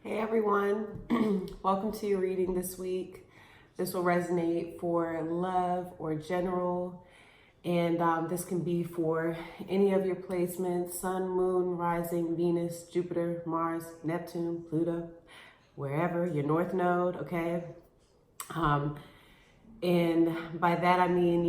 Hey everyone, welcome to your reading this week. This will resonate for love or general, and this can be for any of your placements: Sun, Moon, Rising, Venus, Jupiter, Mars, Neptune, Pluto, wherever, your North Node, okay? And by that I mean,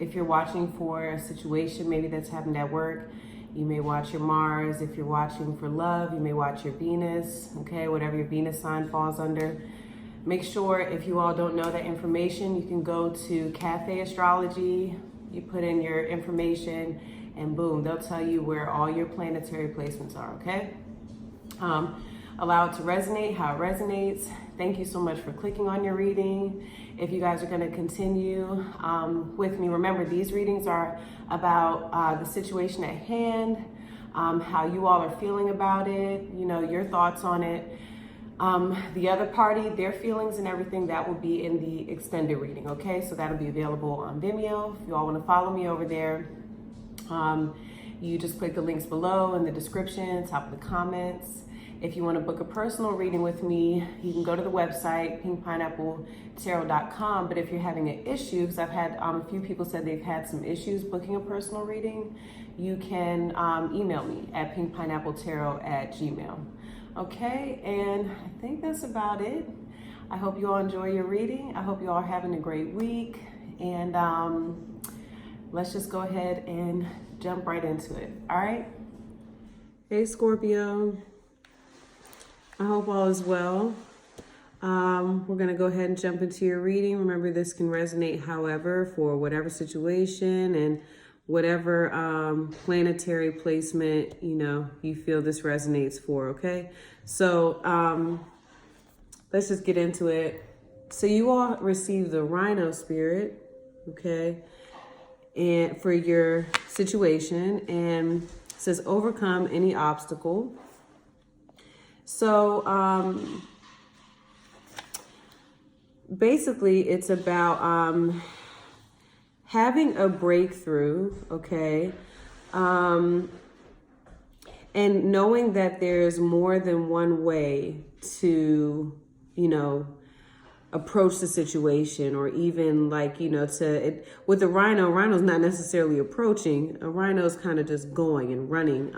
if you're watching for a situation maybe that's happened at work, you may watch your Mars. If you're watching for love, you may watch your Venus, okay, whatever your Venus sign falls under. Make sure, if you all don't know that information, you can go to Cafe Astrology, you put in your information, and boom, they'll tell you where all your planetary placements are, okay? Allow it to resonate how it resonates. Thank you so much for clicking on your reading. If you guys are going to continue with me, remember these readings are about the situation at hand, how you all are feeling about it, your thoughts on it. The other party, their feelings and everything, that will be in the extended reading, okay? So that'll be available on Vimeo. If you all want to follow me over there, you just click the links below in the description, top of the comments. If you want to book a personal reading with me, you can go to the website, pinkpineappletarot.com. But if you're having an issue, because I've had a few people said they've had some issues booking a personal reading, you can email me at pinkpineappletarot@gmail. Okay, and I think that's about it. I hope you all enjoy your reading. I hope you all are having a great week. And let's just go ahead and jump right into it. All right. Hey, Scorpio. I hope all is well. We're going to go ahead and jump into your reading. Remember, this can resonate, however, for whatever situation and whatever planetary placement, you feel this resonates for, okay? So let's just get into it. So you all received the Rhino spirit, okay, and for your situation, and it says overcome any obstacle. So basically it's about having a breakthrough, okay? And knowing that there's more than one way to, approach the situation, or even with the Rhino's not necessarily approaching. A Rhino's kind of just going and running.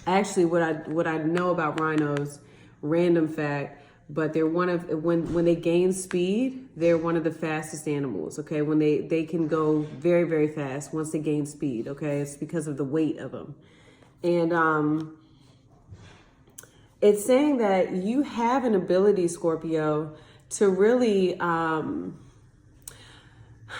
Actually, what I know about rhinos, random fact, but they're when they gain speed, they're one of the fastest animals, okay? When they can go very, very fast once they gain speed, okay? It's because of the weight of them. And it's saying that you have an ability, Scorpio, to really, I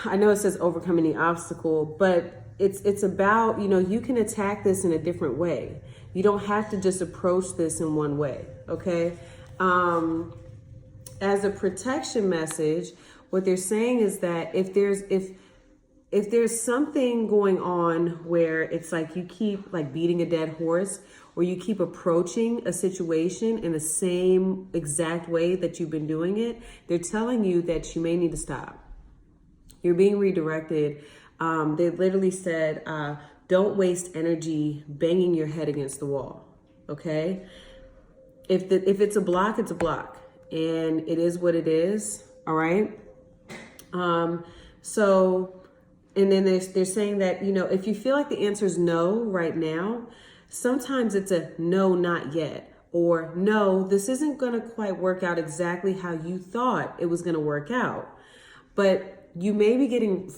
know it says overcome any obstacle, but it's about, you can attack this in a different way. You don't have to just approach this in one way, okay? As a protection message, what they're saying is that if there's something going on where it's like you keep beating a dead horse, or you keep approaching a situation in the same exact way that you've been doing it, they're telling you that you may need to stop. You're being redirected. They literally said, don't waste energy banging your head against the wall, okay? If it's a block, it's a block, and it is what it is, all right? So, and then they're saying that, if you feel like the answer is no right now, sometimes it's a no, not yet, or no, this isn't going to quite work out exactly how you thought it was going to work out. But you may be getting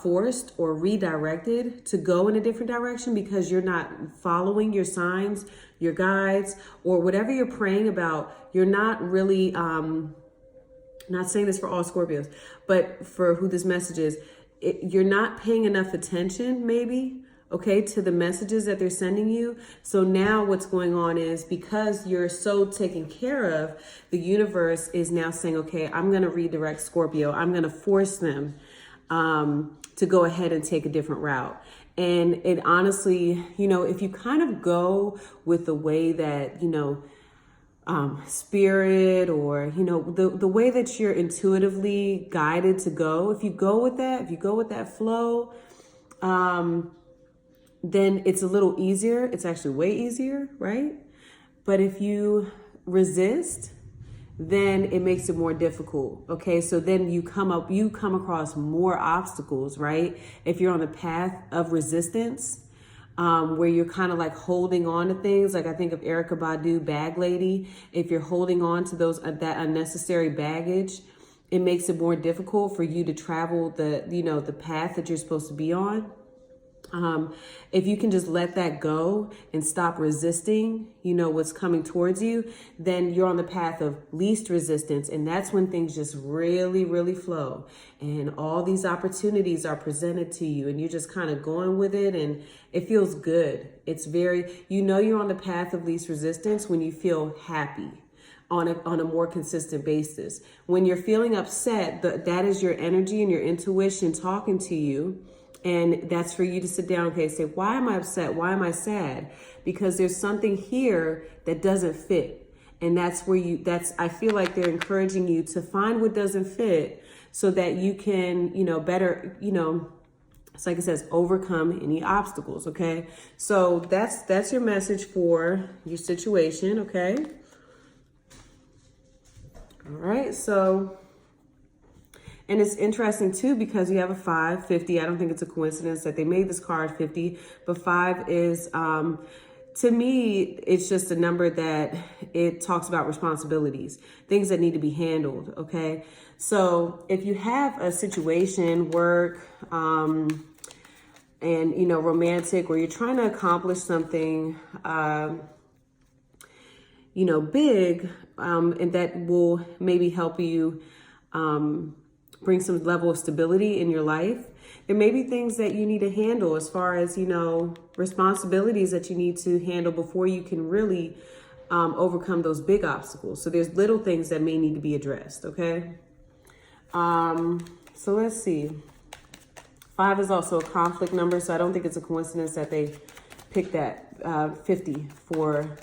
forced or redirected to go in a different direction because you're not following your signs, your guides, or whatever you're praying about. You're not really, not saying this for all Scorpios, but for who this message is, you're not paying enough attention, maybe, okay, to the messages that they're sending you. So now what's going on is, because you're so taken care of, the universe is now saying, okay, I'm going to redirect Scorpio. I'm going to force them to go ahead and take a different route. And it honestly, if you kind of go with the way that, spirit, or, the way that you're intuitively guided to go, if you go with that flow, then it's a little easier. It's actually way easier, right? But if you resist, then it makes it more difficult. Okay, so then you come across more obstacles, right? If you're on the path of resistance, where you're kind of like holding on to things, like I think of Erykah Badu, Bag Lady. If you're holding on to that unnecessary baggage, it makes it more difficult for you to travel the path that you're supposed to be on. If you can just let that go and stop resisting, what's coming towards you, then you're on the path of least resistance. And that's when things just really, really flow. And all these opportunities are presented to you and you're just kind of going with it. And it feels good. It's you're on the path of least resistance when you feel happy on a more consistent basis. When you're feeling upset, that is your energy and your intuition talking to you. And that's for you to sit down, okay, say, why am I upset? Why am I sad? Because there's something here that doesn't fit. And that's where I feel like they're encouraging you to find what doesn't fit so that you can, better, it's like it says, overcome any obstacles, okay? So that's your message for your situation, okay? All right, so... And it's interesting too, because you have a 5, 50. I don't think it's a coincidence that they made this card 50, but 5 is, to me, it's just a number that it talks about responsibilities, things that need to be handled. Okay. So if you have a situation, work, and, romantic, where you're trying to accomplish something, big, and that will maybe help you, bring some level of stability in your life, there may be things that you need to handle as far as, responsibilities that you need to handle before you can really overcome those big obstacles. So there's little things that may need to be addressed, okay? So let's see. 5 is also a conflict number, so I don't think it's a coincidence that they picked that 50 for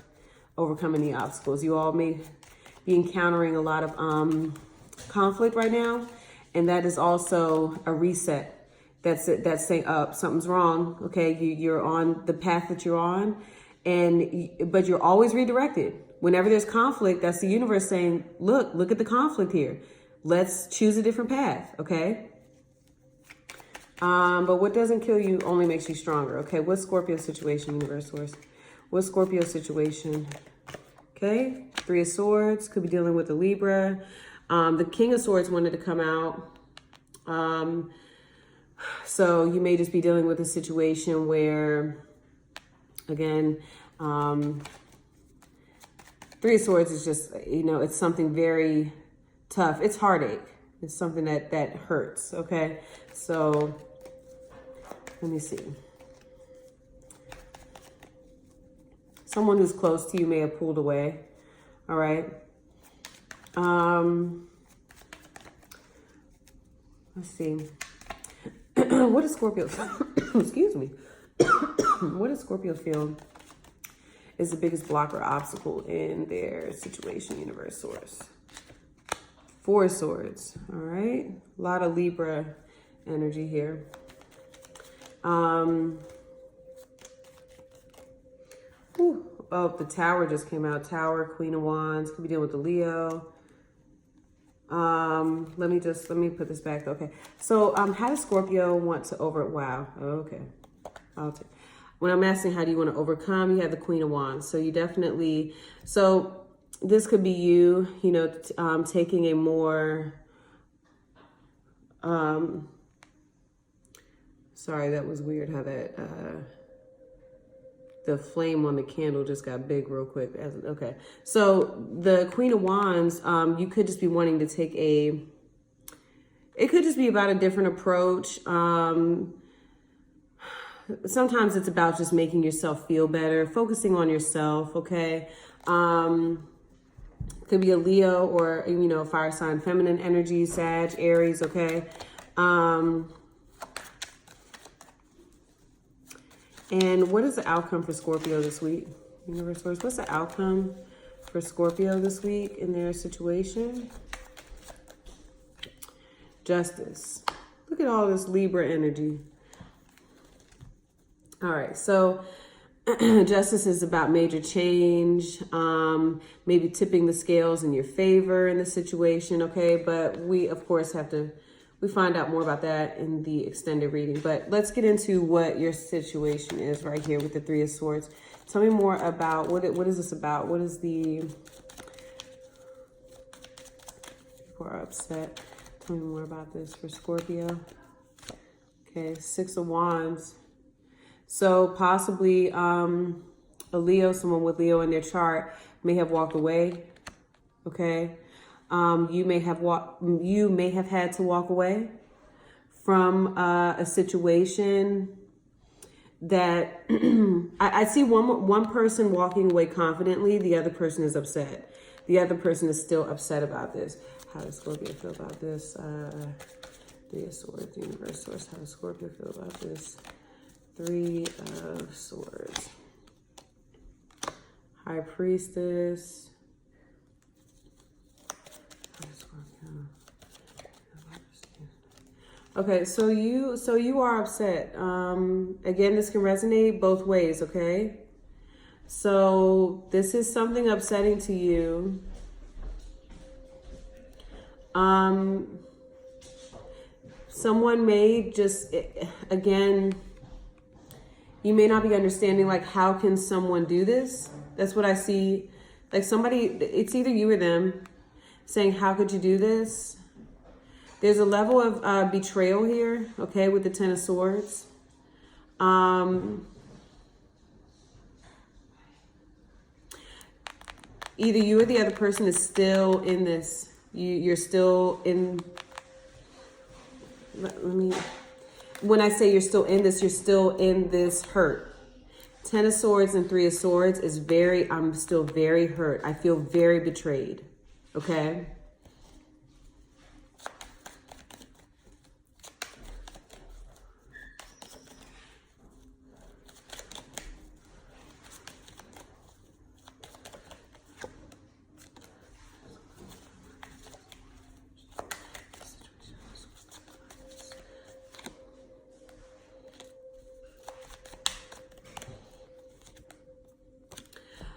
overcoming the obstacles. You all may be encountering a lot of conflict right now. And that is also a reset. That's saying, something's wrong. Okay, you're on the path that you're on, but you're always redirected. Whenever there's conflict, that's the universe saying, look at the conflict here. Let's choose a different path. Okay. But what doesn't kill you only makes you stronger. Okay, what's Scorpio's situation, universe source? What's Scorpio's situation? Okay, 3 of Swords, could be dealing with a Libra. The King of Swords wanted to come out. So you may just be dealing with a situation where, again, 3 of Swords is just, it's something very tough. It's heartache. It's something that hurts, okay? So let me see. Someone who's close to you may have pulled away, all right? Let's see. What does Scorpio, excuse me. What does Scorpio feel is the biggest block or obstacle in their situation, universe source? 4 of Swords, all right? A lot of Libra energy here. Oh, the Tower just came out. Tower, Queen of Wands, could be dealing with the Leo. Let me put this back. Okay. So, how does Scorpio want to wow. Okay. When I'm asking how do you want to overcome, you have the Queen of Wands. So you definitely, so this could be you, taking a more, sorry, that was weird how that, the flame on the candle just got big real quick. Okay. So the Queen of Wands, you could just be wanting to take it could just be about a different approach. Sometimes it's about just making yourself feel better, focusing on yourself. Okay. Could be a Leo or, fire sign, feminine energy, Sag, Aries. Okay. And what is the outcome for Scorpio this week? Universe source, what's the outcome for Scorpio this week in their situation? Justice. Look at all this Libra energy. All right, so Justice is about major change, maybe tipping the scales in your favor in the situation, okay? But we, of course, we find out more about that in the extended reading. But let's get into what your situation is right here with the Three of Swords. Tell me more about, what is this about? What is the, people are upset. Tell me more about this for Scorpio. Okay, Six of Wands. So possibly a Leo, someone with Leo in their chart may have walked away. Okay, you may have had to walk away from a situation that I see one person walking away confidently. The other person is upset. The other person is still upset about this. How does Scorpio feel about this? Three of Swords, Universe Source. How does Scorpio feel about this? Three of Swords. High Priestess. Okay, so you are upset. Again, this can resonate both ways, okay? So this is something upsetting to you. Someone may just, again, you may not be understanding, like, how can someone do this? That's what I see. Like somebody, it's either you or them saying, how could you do this? There's a level of betrayal here, okay, with the Ten of Swords. Either you or the other person is still in this. You're still in, when I say you're still in this, you're still in this hurt. Ten of Swords and Three of Swords is I'm still very hurt. I feel very betrayed, okay?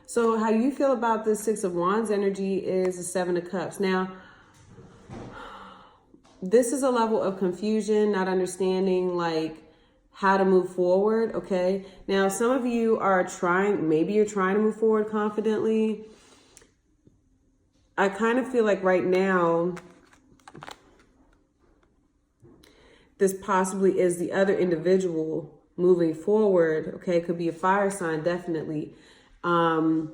So how you feel about this Six of Wands energy is the Seven of Cups. Now, this is a level of confusion, not understanding like how to move forward, okay? Now, some of you are maybe you're trying to move forward confidently. I kind of feel like right now, this possibly is the other individual moving forward, okay? Could be a fire sign, definitely. And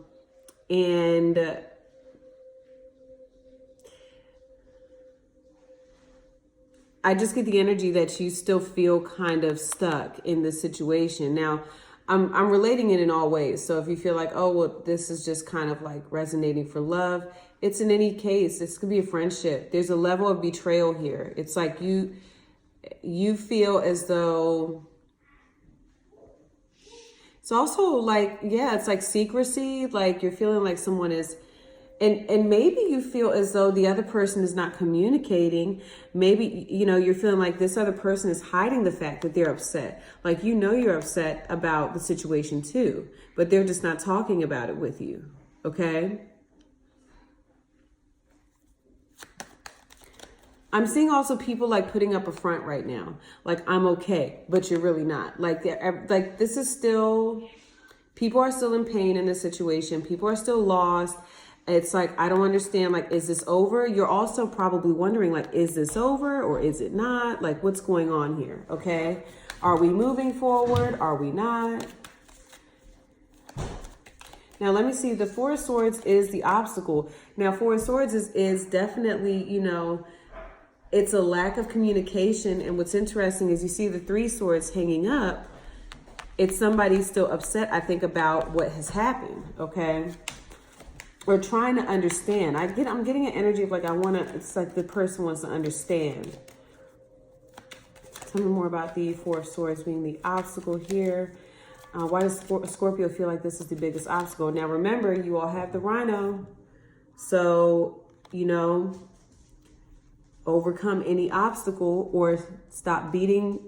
I just get the energy that you still feel kind of stuck in this situation. Now, I'm relating it in all ways. So if you feel like, oh, well, this is just kind of like resonating for love, it's in any case, this could be a friendship. There's a level of betrayal here. It's like you feel as though, it's also like, yeah, it's like secrecy. Like you're feeling like someone is, and maybe you feel as though the other person is not communicating. Maybe, you're feeling like this other person is hiding the fact that they're upset. Like, you're upset about the situation too, but they're just not talking about it with you. Okay. I'm seeing also people like putting up a front right now. Like, I'm okay, but you're really not. Like this is still, people are still in pain in this situation. People are still lost. It's like, I don't understand. Like, is this over? You're also probably wondering, like, is this over or is it not? Like, what's going on here? Okay. Are we moving forward? Are we not? Now, let me see. The Four of Swords is the obstacle. Now, Four of Swords is definitely, it's a lack of communication. And what's interesting is you see the Three Swords hanging up. It's somebody still upset, I think, about what has happened, okay? Or trying to understand. I'm getting an energy of like, it's like the person wants to understand. Tell me more about the Four of Swords being the obstacle here. Why does Scorpio feel like this is the biggest obstacle? Now, remember, you all have the Rhino. So, overcome any obstacle or stop beating,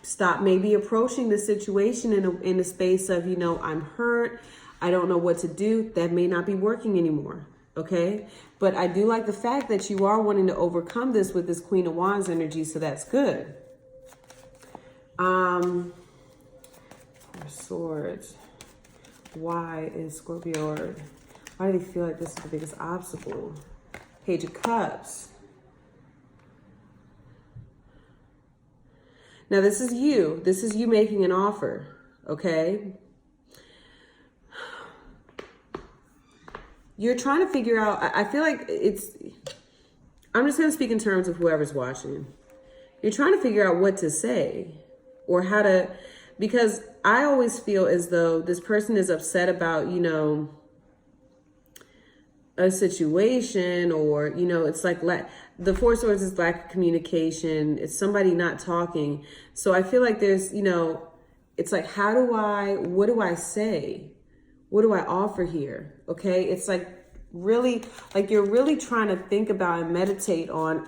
Stop maybe approaching the situation in a space of, you know, I'm hurt. I don't know what to do. That may not be working anymore. Okay. But I do like the fact that you are wanting to overcome this with this Queen of Wands energy. So that's good. Four Swords. Why is Scorpio, why do they feel like this is the biggest obstacle? Page of Cups. Now, this is you. This is you making an offer, okay? You're trying to figure out, I feel like I'm just going to speak in terms of whoever's watching. You're trying to figure out what to say or how to, because I always feel as though this person is upset about, you know, a situation, or, you know, it's like the Four Swords is lack of communication. It's somebody not talking. So I feel like there's, you know, it's like, what do I say? What do I offer here? Okay. It's like really, like you're really trying to think about and meditate on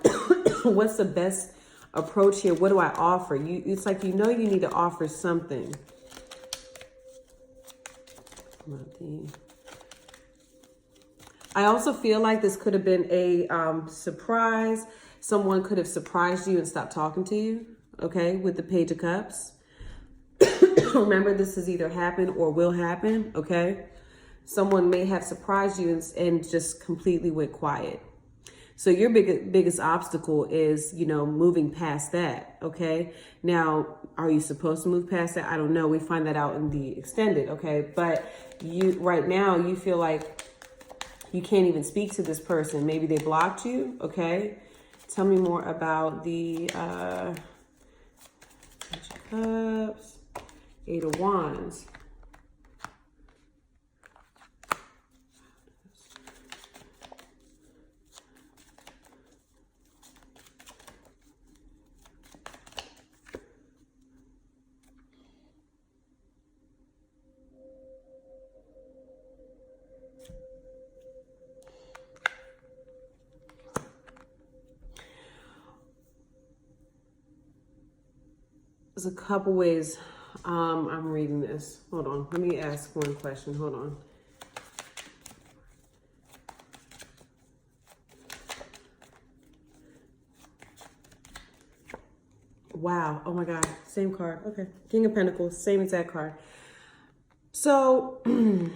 what's the best approach here. What do I offer? It's like, you know, you need to offer something. I also feel like this could have been a surprise. Someone could have surprised you and stopped talking to you, okay, with the Page of Cups. Remember, this has either happened or will happen, okay? Someone may have surprised you and just completely went quiet. So your biggest obstacle is, you know, moving past that, okay? Now, are you supposed to move past that? I don't know. We find that out in the extended, okay? But right now, you feel like you can't even speak to this person. Maybe they blocked you, okay? Tell me more about the Page of Cups, Eight of Wands. There's a couple ways I'm reading this. Hold on. Let me ask one question. Hold on. Wow. Oh my God. Same card. Okay. King of Pentacles. Same exact card. So I'm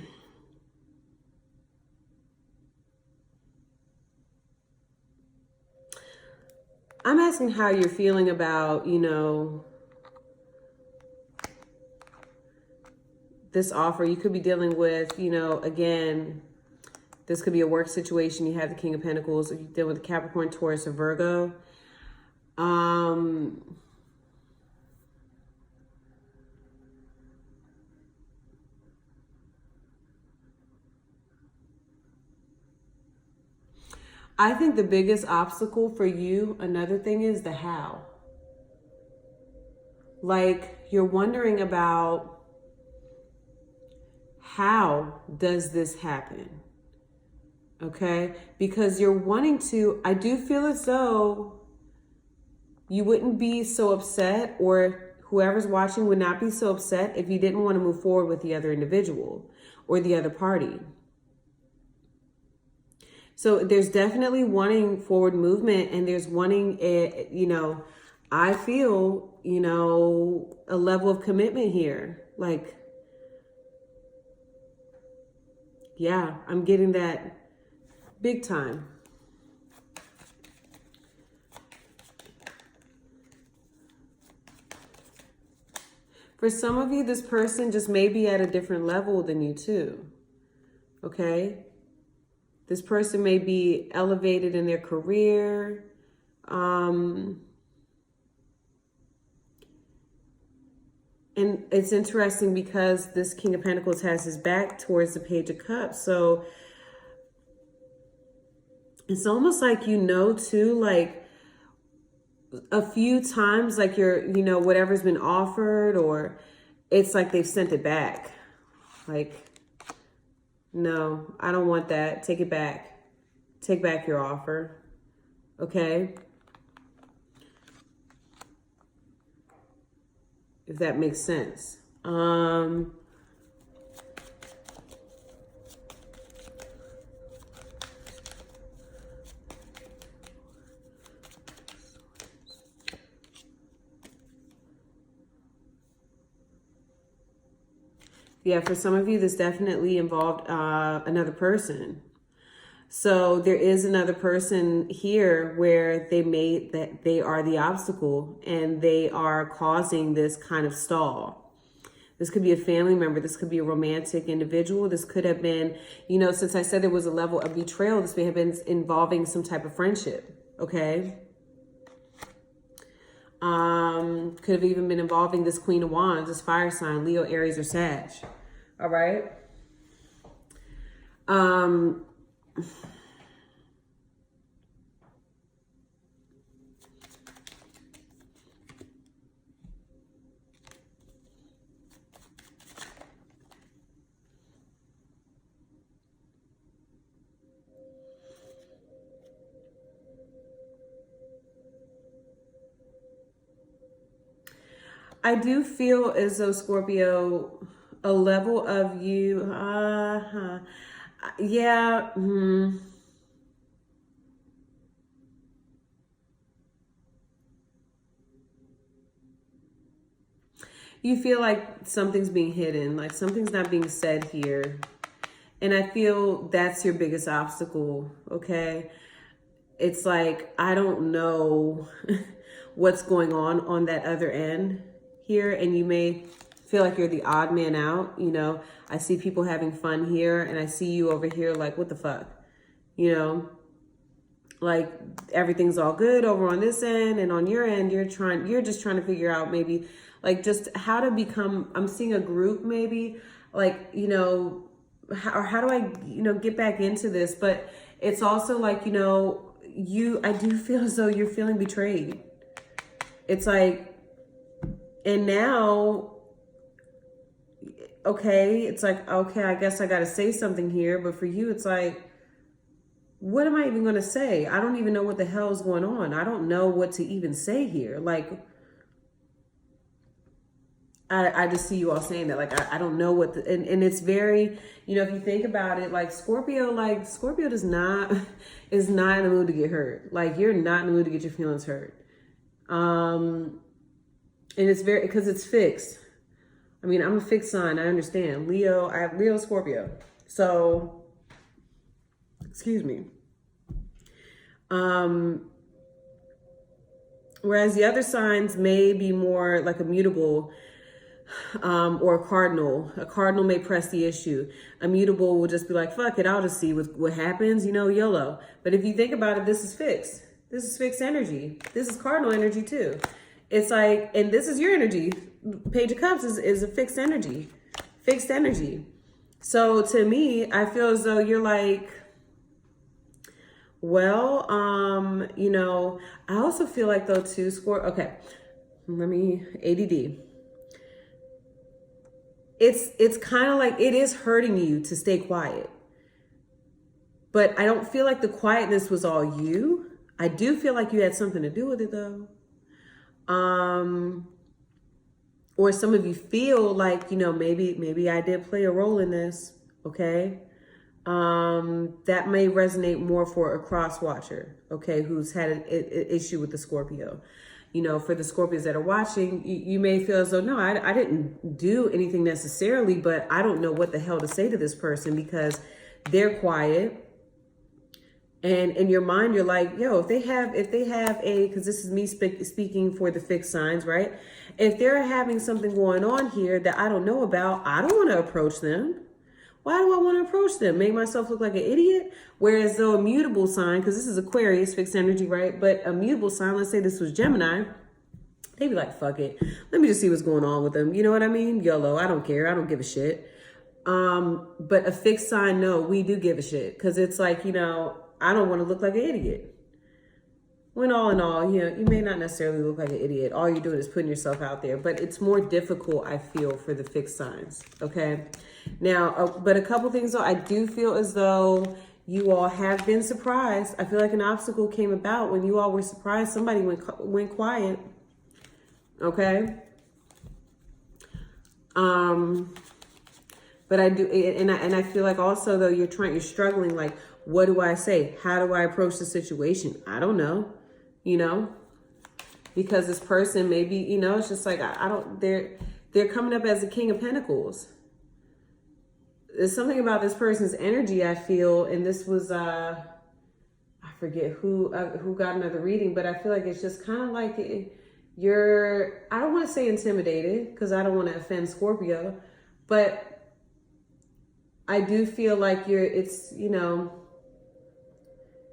asking how you're feeling about, you know, this offer. You could be dealing with, you know, again, this could be a work situation. You have the King of Pentacles. You deal with a Capricorn, Taurus, or Virgo. I think the biggest obstacle for you, another thing, is the how. Like, you're wondering about, how does this happen? Okay? Because you're wanting to, I do feel as though you wouldn't be so upset, or whoever's watching would not be so upset if you didn't want to move forward with the other individual or the other party. So there's definitely wanting forward movement, and there's wanting it, you know, I feel, you know, a level of commitment here. Like, yeah, I'm getting that big time. For some of you, this person just may be at a different level than you too, okay? This person may be elevated in their career. And it's interesting because this King of Pentacles has his back towards the Page of Cups. So it's almost like, you know, too, like a few times, like you're, you know, whatever's been offered, or it's like they've sent it back. Like, no, I don't want that. Take it back. Take back your offer. Okay? if that makes sense. Yeah, for some of you, this definitely involved another person. So there is another person here where they made that they are the obstacle and they are causing this kind of stall. This could be a family member. This could be a romantic individual. This could have been, you know, since I said there was a level of betrayal, this may have been involving some type of friendship. Okay. Could have even been involving this Queen of Wands, this fire sign, Leo, Aries, or Sag. All right. I do feel as though, Scorpio, a level of you, yeah, you feel like something's being hidden, like something's not being said here. And I feel that's your biggest obstacle, okay? It's like, I don't know what's going on that other end here, and you may feel like you're the odd man out. You know, I see people having fun here and I see you over here like, what the fuck? You know, like everything's all good over on this end, and on your end, you're just trying to figure out maybe like just how to become, I'm seeing a group maybe, like, you know, how do I, you know, get back into this? But it's also like, you know, I do feel as though you're feeling betrayed. It's like, and now, okay, it's like, okay, I guess I got to say something here. But for you, it's like, what am I even going to say? I don't even know what the hell is going on. I don't know what to even say here. Like, I just see you all saying that. Like, I don't know what and it's very, you know, if you think about it, like Scorpio is not in the mood to get hurt. Like, you're not in the mood to get your feelings hurt. And it's very, because it's fixed. I mean, I'm a fixed sign. I understand. I have Leo, Scorpio. So, excuse me. Whereas the other signs may be more like a mutable, or a cardinal. A cardinal may press the issue. A mutable will just be like, fuck it, I'll just see what happens, you know, YOLO. But if you think about it, this is fixed. This is fixed energy. This is cardinal energy too. It's like, and this is your energy. Page of Cups is a fixed energy. Fixed energy. So to me, I feel as though you're like, well, you know, I also feel like though too, okay, ADD. It's kind of like, it is hurting you to stay quiet. But I don't feel like the quietness was all you. I do feel like you had something to do with it though. Or some of you feel like, you know, maybe I did play a role in this. Okay. That may resonate more for a cross watcher. Okay. Who's had an issue with the Scorpio. You know, for the Scorpios that are watching, you may feel as though, no, I didn't do anything necessarily, but I don't know what the hell to say to this person because they're quiet. And in your mind, you're like, yo, if they have because this is me speaking for the fixed signs, right? If they're having something going on here that I don't know about, I don't want to approach them. Why do I want to approach them? Make myself look like an idiot? Whereas though a mutable sign, because this is Aquarius, fixed energy, right? But a mutable sign, let's say this was Gemini, they'd be like, fuck it. Let me just see what's going on with them. You know what I mean? YOLO, I don't care. I don't give a shit. But a fixed sign, no, we do give a shit. Because it's like, you know, I don't want to look like an idiot. When all in all, you know, you may not necessarily look like an idiot. All you're doing is putting yourself out there. But it's more difficult, I feel, for the fixed signs. Okay? Now, but a couple things, though. I do feel as though you all have been surprised. I feel like an obstacle came about when you all were surprised. Somebody went quiet. Okay? But I do, and I feel like also though you're struggling. Like, what do I say? How do I approach the situation? I don't know, you know, because this person maybe, you know, it's just like I don't. They're coming up as the King of Pentacles. There's something about this person's energy I feel, and this was I forget who got another reading, but I feel like it's just kind of like you're. I don't want to say intimidated because I don't want to offend Scorpio, but I do feel like it's, you know,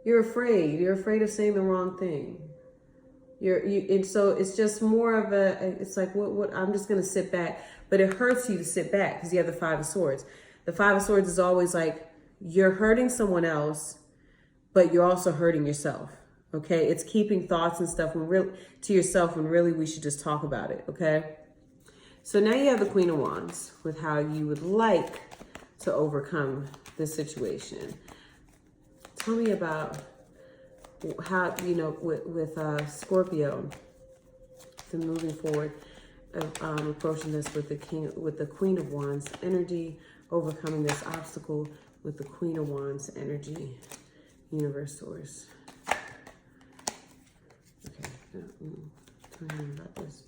you're afraid. You're afraid of saying the wrong thing. And so it's just more of it's like, what, I'm just going to sit back. But it hurts you to sit back because you have the Five of Swords. The Five of Swords is always like, you're hurting someone else, but you're also hurting yourself. Okay. It's keeping thoughts and stuff to yourself when really we should just talk about it. Okay. So now you have the Queen of Wands with how you would like to overcome this situation. Tell me about how, you know, with Scorpio, the moving forward, approaching this with the Queen of Wands energy, overcoming this obstacle with the Queen of Wands energy. Universe source. Okay, tell me about this.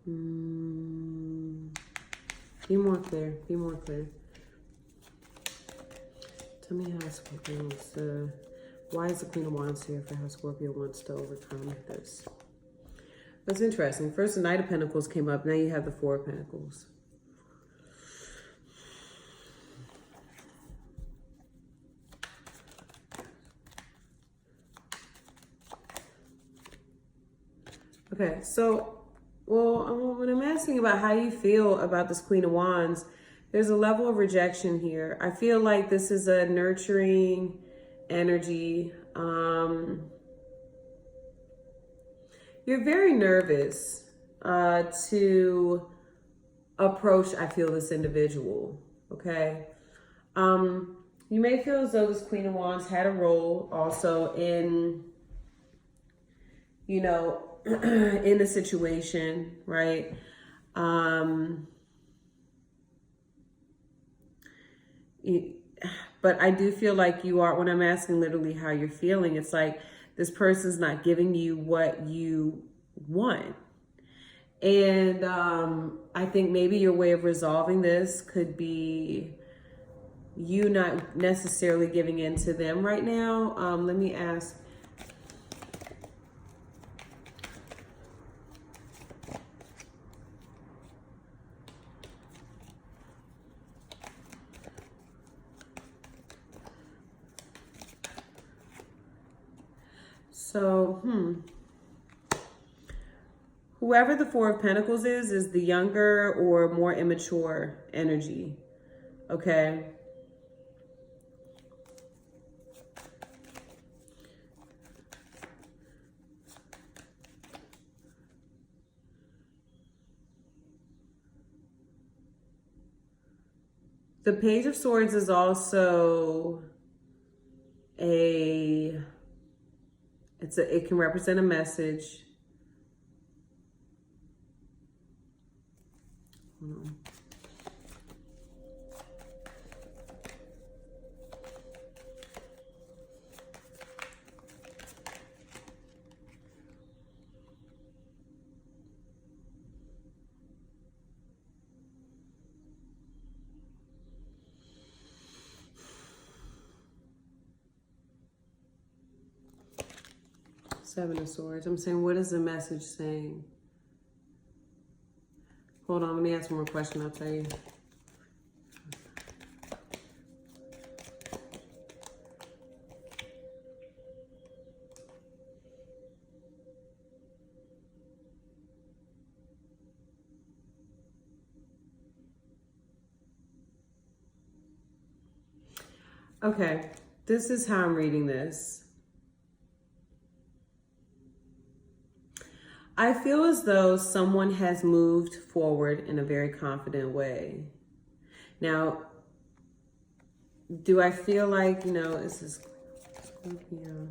Be more clear. Be more clear. Tell me how Scorpio wants to. Why is the Queen of Wands here for how Scorpio wants to overcome this? That's interesting. First, the Knight of Pentacles came up. Now you have the Four of Pentacles. Okay, so. Well, when I'm asking about how you feel about this Queen of Wands, there's a level of rejection here. I feel like this is a nurturing energy. You're very nervous to approach, I feel, this individual, okay? You may feel as though this Queen of Wands had a role also in, you know, in the situation, right? But I do feel like you are, when I'm asking literally how you're feeling, it's like this person's not giving you what you want. And I think maybe your way of resolving this could be you not necessarily giving in to them right now. Let me ask. So, whoever the Four of Pentacles is the younger or more immature energy, okay? The Page of Swords is also it can represent a message. Hold on. Seven of Swords. I'm saying, what is the message saying? Hold on, let me ask one more question, I'll tell you. Okay, this is how I'm reading this. I feel as though someone has moved forward in a very confident way. Now, do I feel like, you know, this is Scorpio.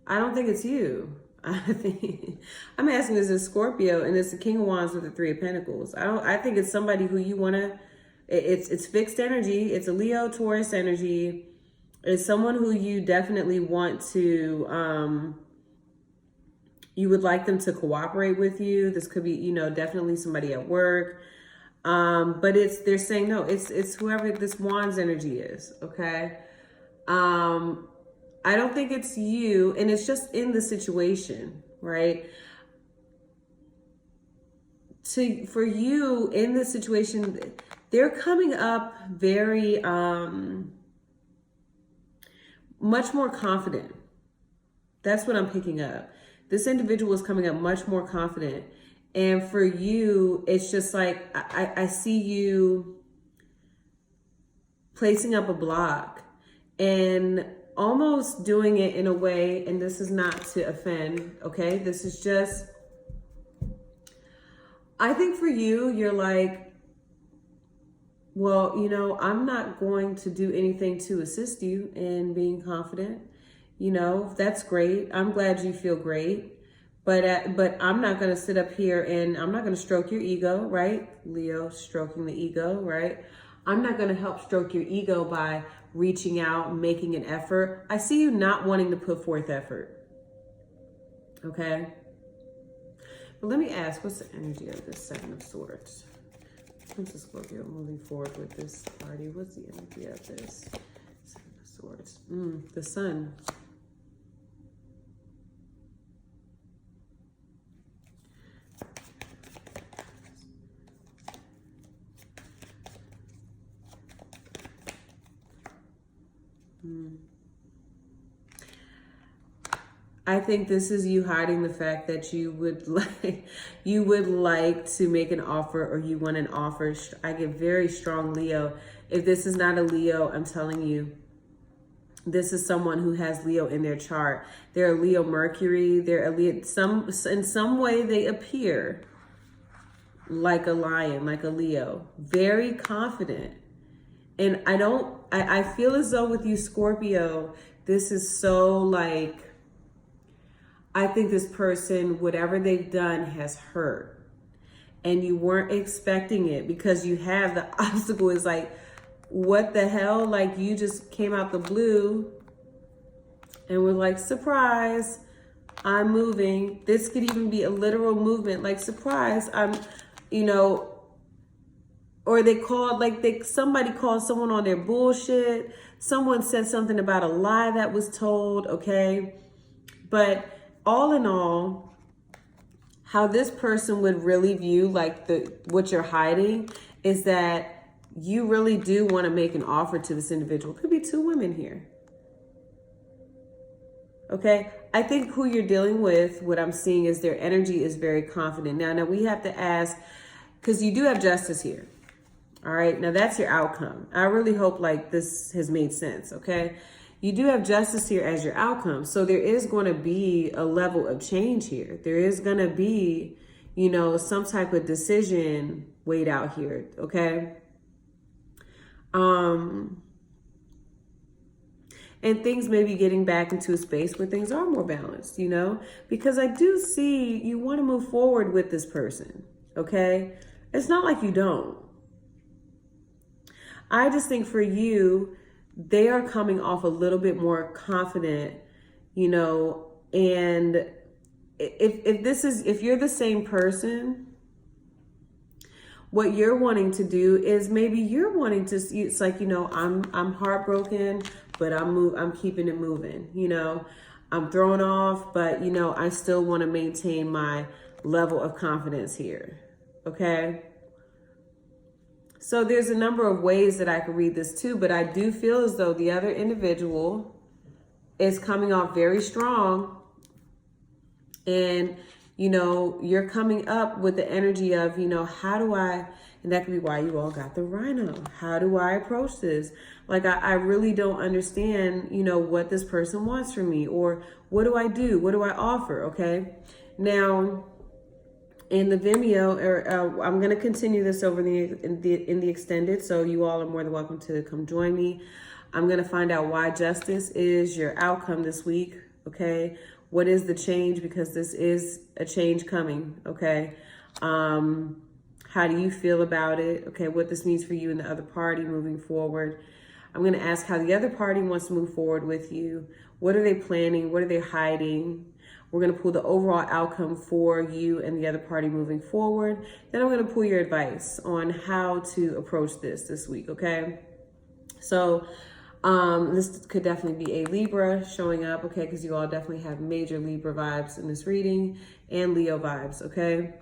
I don't think it's you. I'm asking, is it Scorpio, and it's the King of Wands with the Three of Pentacles. I think it's somebody who you want to, it's fixed energy. It's a Leo Taurus energy. It's someone who you definitely want to, you would like them to cooperate with you. This could be, you know, definitely somebody at work. But they're saying, no, it's whoever this Wands energy is. Okay. I don't think it's you, and it's just in the situation, right? For you in this situation, they're coming up very, much more confident. That's what I'm picking up. This individual is coming up much more confident. And for you, it's just like, I see you placing up a block and almost doing it in a way, and this is not to offend, okay? This is just, I think for you, you're like, well, you know, I'm not going to do anything to assist you in being confident. You know, that's great. I'm glad you feel great. But I'm not going to sit up here and I'm not going to stroke your ego, right? Leo, stroking the ego, right? I'm not going to help stroke your ego by reaching out, making an effort. I see you not wanting to put forth effort. Okay? But let me ask, what's the energy of this Seven of Swords? Princess Scorpio moving forward with this party. What's the energy of this Seven of Swords? The Sun. I think this is you hiding the fact that you would like to make an offer, or you want an offer. I get very strong Leo. If this is not a Leo, I'm telling you, this is someone who has Leo in their chart. They're a Leo Mercury. They're a Leo, in some way they appear like a lion, like a Leo, very confident. And I feel as though with you, Scorpio, this is so like, I think this person, whatever they've done has hurt. And you weren't expecting it, because you have the obstacle is like, what the hell? Like, you just came out the blue and were like, surprise, I'm moving. This could even be a literal movement, like, surprise, I'm, you know, or they called, like somebody called someone on their bullshit. Someone said something about a lie that was told, okay? But all in all, how this person would really view like what you're hiding is that you really do want to make an offer to this individual. Could be two women here. Okay, I think who you're dealing with, what I'm seeing is their energy is very confident. Now we have to ask, because you do have justice here. All right, now that's your outcome. I really hope like this has made sense, okay? You do have justice here as your outcome. So there is going to be a level of change here. There is going to be, you know, some type of decision weighed out here, okay? And things may be getting back into a space where things are more balanced, you know? Because I do see you want to move forward with this person, okay? It's not like you don't. I just think for you, they are coming off a little bit more confident, you know, and if you're the same person, what you're wanting to do is maybe you're wanting to, it's like, you know, I'm heartbroken, but I'm keeping it moving, you know, I'm thrown off, but you know, I still want to maintain my level of confidence here. Okay. So there's a number of ways that I could read this too, but I do feel as though the other individual is coming off very strong, and, you know, you're coming up with the energy of, you know, how do I, and that could be why you all got the Rhino. How do I approach this? Like, I really don't understand, you know, what this person wants from me, or what do I do? What do I offer? Okay. Now, in the Vimeo, I'm going to continue this over in the extended, so you all are more than welcome to come join me. I'm going to find out why justice is your outcome this week, okay? What is the change? Because this is a change coming, okay? How do you feel about it? Okay, what this means for you and the other party moving forward. I'm going to ask how the other party wants to move forward with you. What are they planning? What are they hiding? We're going to pull the overall outcome for you and the other party moving forward. Then I'm going to pull your advice on how to approach this week, okay? So this could definitely be a Libra showing up, okay? Because you all definitely have major Libra vibes in this reading and Leo vibes, okay?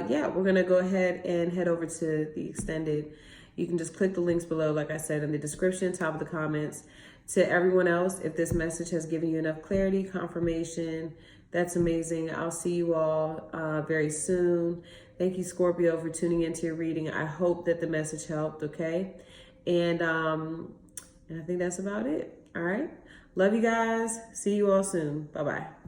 Yeah, we're going to go ahead and head over to the extended. You can just click the links below, like I said, in the description, top of the comments. To everyone else, if this message has given you enough clarity, confirmation, that's amazing. I'll see you all very soon. Thank you, Scorpio, for tuning into your reading. I hope that the message helped, okay? And I think that's about it, all right? Love you guys. See you all soon. Bye-bye.